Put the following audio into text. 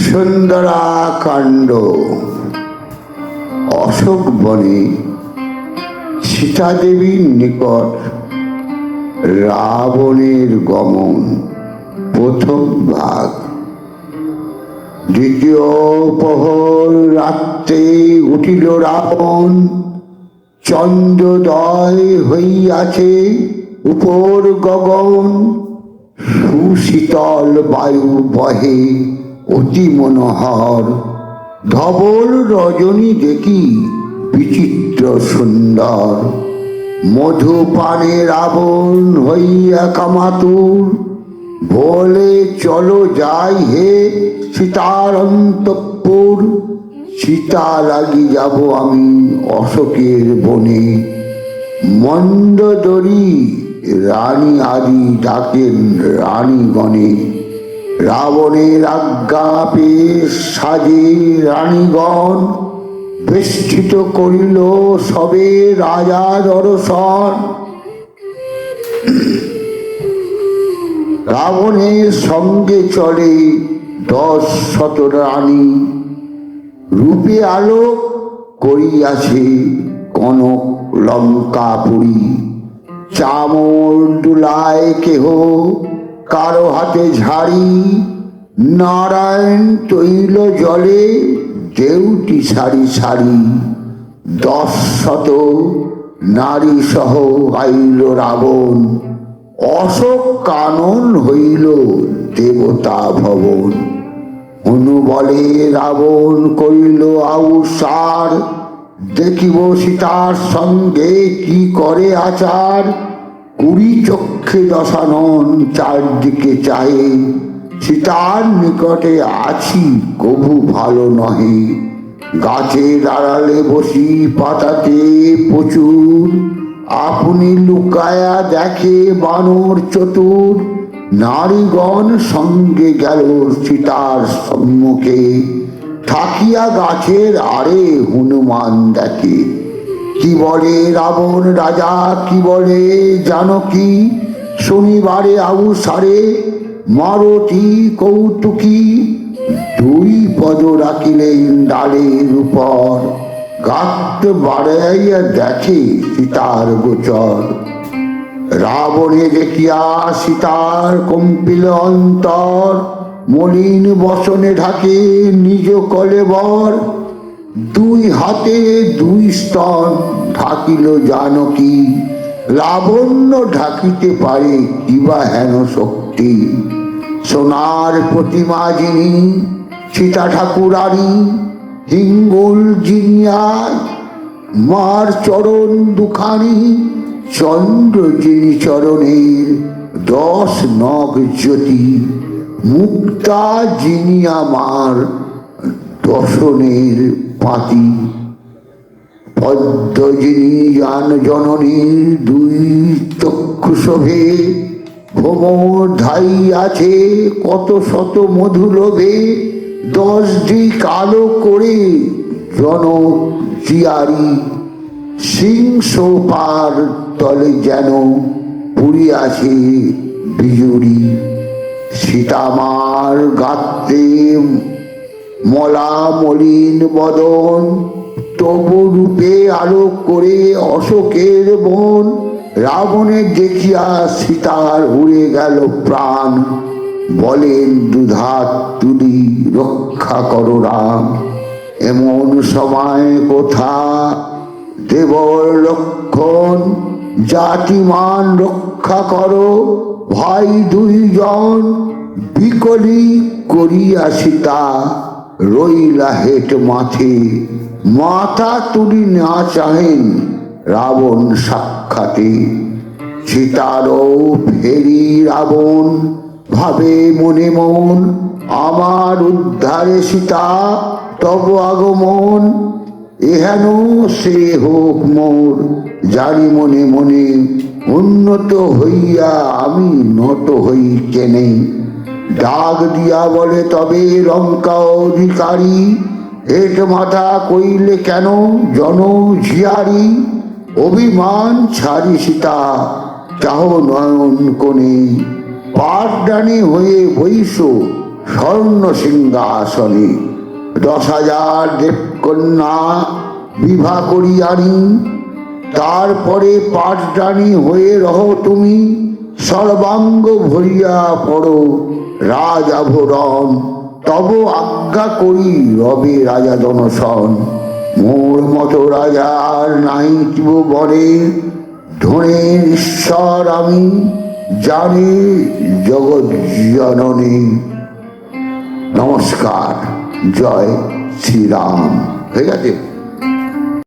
সুন্দরাকাণ্ড। অশোক বনে সীতাদেবীর নিকট রাবণের গমন, প্রথম ভাগ। দ্বিতীয় প্রহর রাত্রে উঠিল রাবণ, চন্দ্রোদয় হইয়াছে উপর গগন। সুশীতল বায়ু বহে অতি মনোহর, ধবল রজনী দেখি বিচিত্র সুন্দর। মধুপানে রাবণ হইয়া কামাতুর, বলে চলো যাই হে সীতার অন্তঃপুর। সীতা লাগি যাব আমি অশোকের বনে। মন্দোদরী রানী আদি ডাকেন রানীগণে। রাবণের আজ্ঞা পেয়ে সাজে রানীগণ, বেষ্টিত করিল সবে রাজা দর্শন। রাবণের সঙ্গে চলে 10 রানী, রূপে আলোক করিয়াছে কনক লঙ্কাপুরী। চামর দুলায় কেহ, কারো হাতে ঝাড়ি। নারায়ণ তৈল জলে দেউটি সারি সারি। 10 নারী সহ আইল রাবণ, অশোক কানন হইল দেবতা ভবন। অনু বলে রাবণ করিল আউসার, দেখিব সীতার সঙ্গে কি করে আচার। 20 চক্ষে দশানন চারদিকে চাহে, সীতার নিকটে আছি কভু ভালো নহে। গাছের আড়ালে বসি পাতাতে প্রচুর, আপনি লুকায়া দেখে বানর চতুর। নারীগণ সঙ্গে গেল সীতার সম্মুখে, থাকিয়া গাছের আড়ে হনুমান দেখে। কি বলে রাবণ রাজা, কি বলে জানকী, শনিবারে আউসারে মারতি কৌতুকী। 2 পদ রাখিলেন ডালের উপর, গাত্র বাড়াইয়া দেখে সীতার গোচর। রাবণে দেখিয়া সীতার কম্পিল অন্তর, মলিন বসনে ঢাকে নিজ কলেবর। 2 হাতে 2 স্তন ঢাকিল জানকী, লাবণ্য ঢাকিতে পারে কিবা হেন শক্তি। সোনার প্রতিমা যিনি সীতা ঠাকুরানী, হিঙ্গুল জিনিয়া মার চরণ দুখানি। চন্দ্র যিনি চরণের 10 নখ জ্যোতি, মুক্তা যিনি আমার দশনের পাতি। পদ্ম যিনি জান জননীর 2 চক্ষু শোভে, ভ্রমর ধাই আছে কত শত মধুলোভে। 10 দিক আলো করে জনক জিয়ারি, সিংহ পার তলে যেন পুরিয়াছে বিজুরি। সীতামার গাত্রে মলা মলিন বদন, তবু রূপে আলোক করে অশোকের বন। রাবণের দেখিয়া সীতার উড়ে গেল প্রাণ, বলেন দুধাত তুলি রক্ষা করো রাম। এমন সময় কোথা দেবর লক্ষণ, জাতিমান রক্ষা করো ভাই 2 জন। বিকলি করিয়া সীতা রইলা হেট মাথে, মাথা তুলি না চাহেন রাবণ সাক্ষাতে। সীতারও ফেরি রাবণ ভাবে মনে মন, আমার উদ্ধারে সীতা তব আগমন। এহেন সে হোক মোর, জানি মনে মনে উন্নত হইয়া আমি নত হই কেনে। ডাক দিয়া বলে তবে লঙ্কা অধিকারী, হেট মাথা কইলে কেন জন ঝিয়ারি। অভিমান ছাড়ি সীতা চাহ নয়ন কোণে, পাঠদানি হয়ে বৈশ স্বর্ণ সিংহাসনে। 10,000 দেবকন্যা বিভা করি আনি, তারপরে পাঠদানি হয়ে রহ তুমি। সর্বাঙ্গ ভরিয়া পড়ো রাজ আভরণ, তব আজ্ঞা করি রবে রাজা জনসন। মোর মতো রাজার নাই বরে, ধনের ঈশ্বর আমি জানি জগৎ জননী। নমস্কার, জয় শ্রীরাম। হয়ে গেছে।